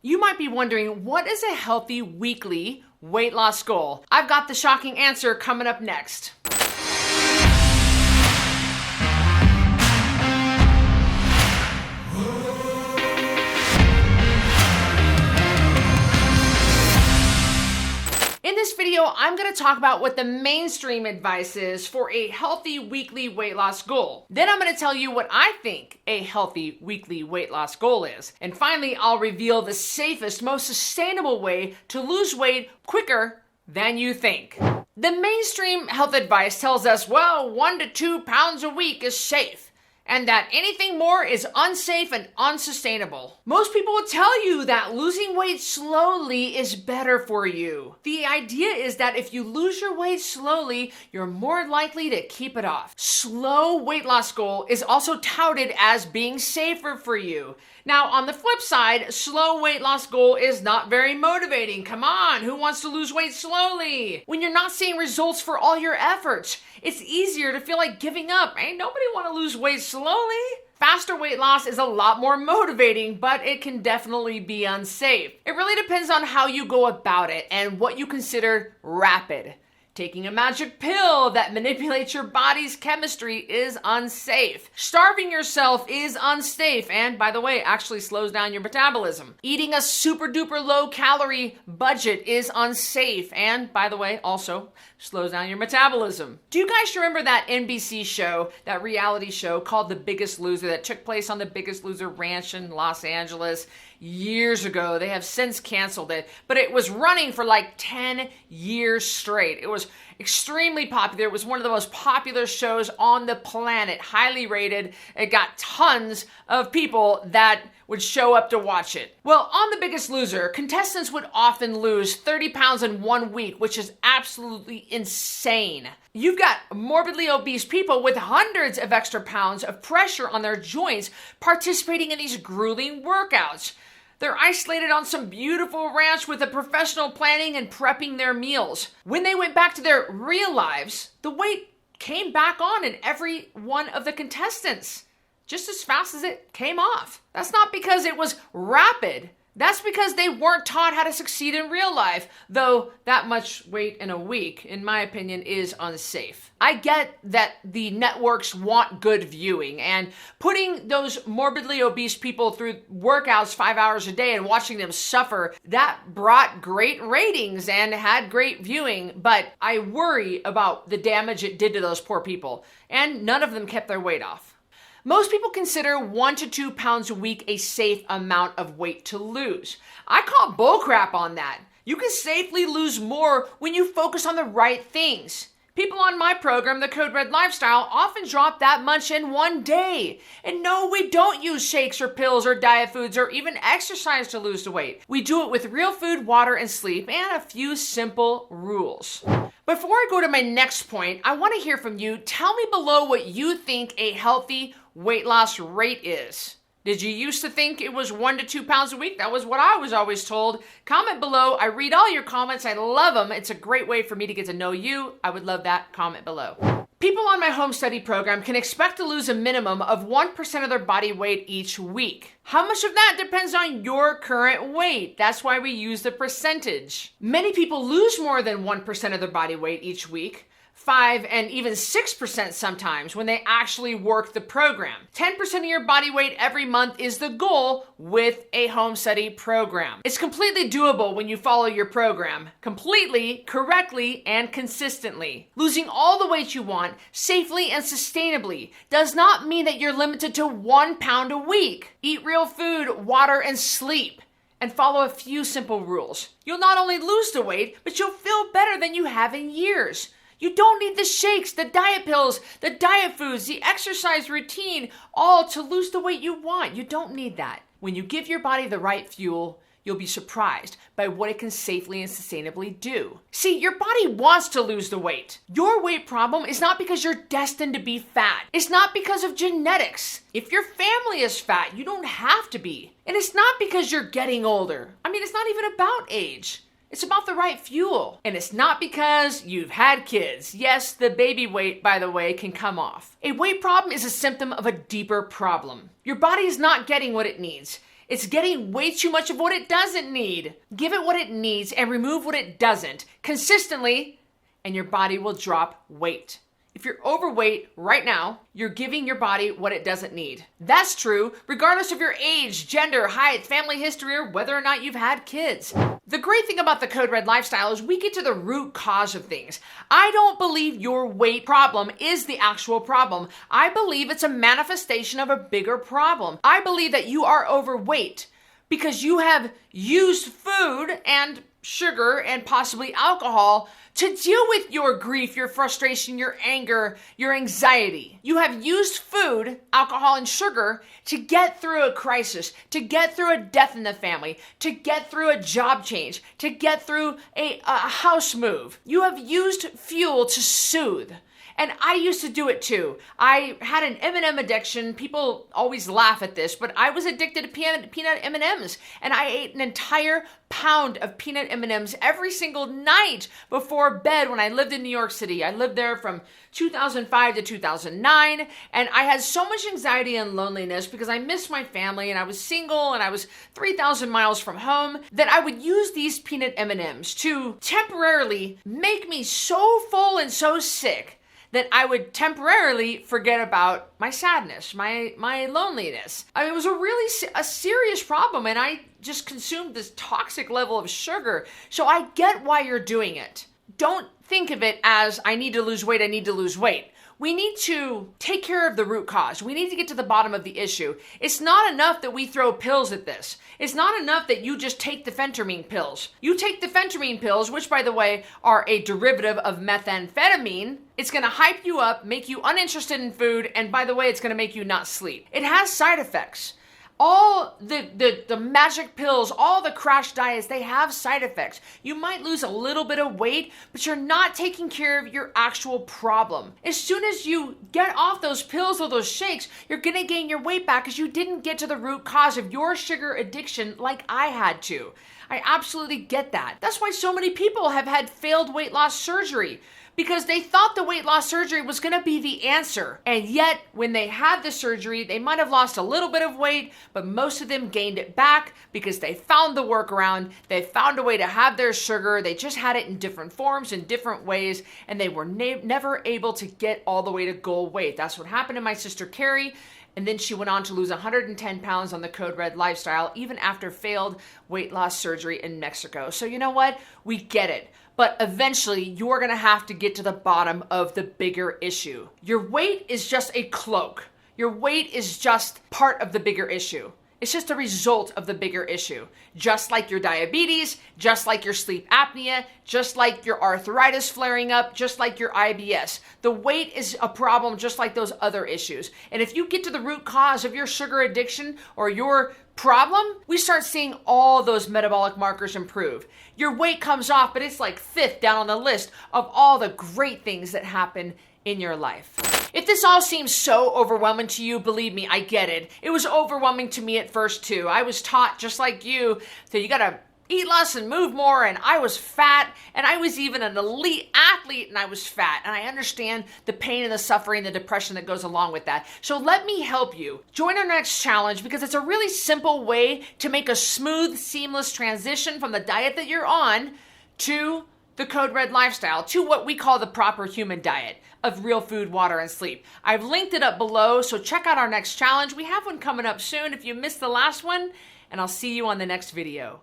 You might be wondering, what is a healthy weekly weight loss goal? I've got the shocking answer coming up next. In this video, I'm going to talk about what the mainstream advice is for a healthy weekly weight loss goal. Then I'm going to tell you what I think a healthy weekly weight loss goal is. And finally, I'll reveal the safest, most sustainable way to lose weight quicker than you think. The mainstream health advice tells us, well, 1 to 2 pounds a week is safe, and that anything more is unsafe and unsustainable. Most people will tell you that losing weight slowly is better for you. The idea is that if you lose your weight slowly, you're more likely to keep it off. Slow weight loss goal is also touted as being safer for you. Now, on the flip side, slow weight loss goal is not very motivating. Come on, who wants to lose weight slowly? When you're not seeing results for all your efforts, it's easier to feel like giving up. Ain't nobody want to lose weight slowly. Faster weight loss is a lot more motivating, but it can definitely be unsafe. It really depends on how you go about it and what you consider rapid. Taking a magic pill that manipulates your body's chemistry is unsafe. Starving yourself is unsafe and, by the way, actually slows down your metabolism. Eating a super duper low calorie budget is unsafe and, by the way, also slows down your metabolism. Do you guys remember that NBC show, that reality show called The Biggest Loser that took place on the Biggest Loser ranch in Los Angeles years ago? They have since canceled it, but it was running for like 10 years straight. It was extremely popular. It was one of the most popular shows on the planet, highly rated. It got tons of people that would show up to watch it. Well, on The Biggest Loser, contestants would often lose 30 pounds in 1 week, which is absolutely insane. You've got morbidly obese people with hundreds of extra pounds of pressure on their joints participating in these grueling workouts. They're isolated on some beautiful ranch with a professional planning and prepping their meals. When they went back to their real lives, the weight came back on in every one of the contestants, just as fast as it came off. That's not because it was rapid. That's because they weren't taught how to succeed in real life, though that much weight in a week, in my opinion, is unsafe. I get that the networks want good viewing, and putting those morbidly obese people through workouts 5 hours a day and watching them suffer, that brought great ratings and had great viewing, but I worry about the damage it did to those poor people, and none of them kept their weight off. Most people consider 1 to 2 pounds a week a safe amount of weight to lose. I call bullcrap on that. You can safely lose more when you focus on the right things. People on my program, the Code Red Lifestyle, often drop that much in 1 day. And no, we don't use shakes or pills or diet foods or even exercise to lose the weight. We do it with real food, water, and sleep, and a few simple rules. Before I go to my next point, I want to hear from you. Tell me below what you think a healthy weight loss rate is. Did you used to think it was 1 to 2 pounds a week? That was what I was always told. Comment below. I read all your comments. I love them. It's a great way for me to get to know you. I would love that. Comment below. People on my home study program can expect to lose a minimum of 1% of their body weight each week. How much of that depends on your current weight? That's why we use the percentage. Many people lose more than 1% of their body weight each week. 5 and even 6% sometimes when they actually work the program. 10% of your body weight every month is the goal with a home study program. It's completely doable when you follow your program completely, correctly, and consistently. Losing all the weight you want safely and sustainably does not mean that you're limited to 1 pound a week. Eat real food, water, and sleep. And follow a few simple rules. You'll not only lose the weight, but you'll feel better than you have in years. You don't need the shakes, the diet pills, the diet foods, the exercise routine, all to lose the weight you want. You don't need that. When you give your body the right fuel, you'll be surprised by what it can safely and sustainably do. See, your body wants to lose the weight. Your weight problem is not because you're destined to be fat. It's not because of genetics. If your family is fat, you don't have to be. And it's not because you're getting older. I mean, it's not even about age. It's about the right fuel. And it's not because you've had kids. Yes, the baby weight, by the way, can come off. A weight problem is a symptom of a deeper problem. Your body is not getting what it needs. It's getting way too much of what it doesn't need. Give it what it needs and remove what it doesn't consistently, and your body will drop weight. If you're overweight right now, you're giving your body what it doesn't need. That's true regardless of your age, gender, height, family history, or whether or not you've had kids. The great thing about the Code Red lifestyle is we get to the root cause of things. I don't believe your weight problem is the actual problem. I believe it's a manifestation of a bigger problem. I believe that you are overweight because you have used food and sugar and possibly alcohol to deal with your grief, your frustration, your anger, your anxiety. You have used food, alcohol, and sugar to get through a crisis, to get through a death in the family, to get through a job change, to get through a house move. You have used fuel to soothe. And I used to do it too. I had an M&M addiction. People always laugh at this, but I was addicted to peanut M&Ms. And I ate an entire pound of peanut M&Ms every single night before bed when I lived in New York City. I lived there from 2005 to 2009. And I had so much anxiety and loneliness because I missed my family and I was single and I was 3,000 miles from home that I would use these peanut M&Ms to temporarily make me so full and so sick that I would temporarily forget about my sadness, my loneliness. I mean, it was a serious problem, and I just consumed this toxic level of sugar. So I get why you're doing it. Don't think of it as, I need to lose weight, I need to lose weight. We need to take care of the root cause. We need to get to the bottom of the issue. It's not enough that we throw pills at this. It's not enough that you just take the phentermine pills. You take the phentermine pills, which by the way, are a derivative of methamphetamine. It's gonna hype you up, make you uninterested in food, and by the way, it's gonna make you not sleep. It has side effects. All the magic pills, all the crash diets, they have side effects. You might lose a little bit of weight, but you're not taking care of your actual problem. As soon as you get off those pills or those shakes, you're gonna gain your weight back because you didn't get to the root cause of your sugar addiction like I had to. I absolutely get that. That's why so many people have had failed weight loss surgery, because they thought the weight loss surgery was going to be the answer. And yet, when they had the surgery, they might have lost a little bit of weight, but most of them gained it back because they found the workaround. They found a way to have their sugar. They just had it in different forms, in different ways, and they were never able to get all the way to goal weight. That's what happened to my sister Carrie. And then she went on to lose 110 pounds on the Code Red lifestyle, even after failed weight loss surgery in Mexico. So you know what? We get it. But eventually, you're going to have to get to the bottom of the bigger issue. Your weight is just a cloak. Your weight is just part of the bigger issue. It's just a result of the bigger issue. Just like your diabetes, just like your sleep apnea, just like your arthritis flaring up, just like your IBS. The weight is a problem just like those other issues. And if you get to the root cause of your sugar addiction or your problem, we start seeing all those metabolic markers improve. Your weight comes off, but it's like fifth down on the list of all the great things that happen in your life. If this all seems so overwhelming to you, believe me, I get it. It was overwhelming to me at first too. I was taught, just like you, that you gotta eat less and move more, and I was fat, and I was even an elite athlete, and I was fat, and I understand the pain and the suffering, the depression that goes along with that. So let me help you. Join our next challenge because it's a really simple way to make a smooth, seamless transition from the diet that you're on to the Code Red lifestyle, to what we call the proper human diet of real food, water, and sleep. I've linked it up below, so check out our next challenge. We have one coming up soon if you missed the last one, and I'll see you on the next video.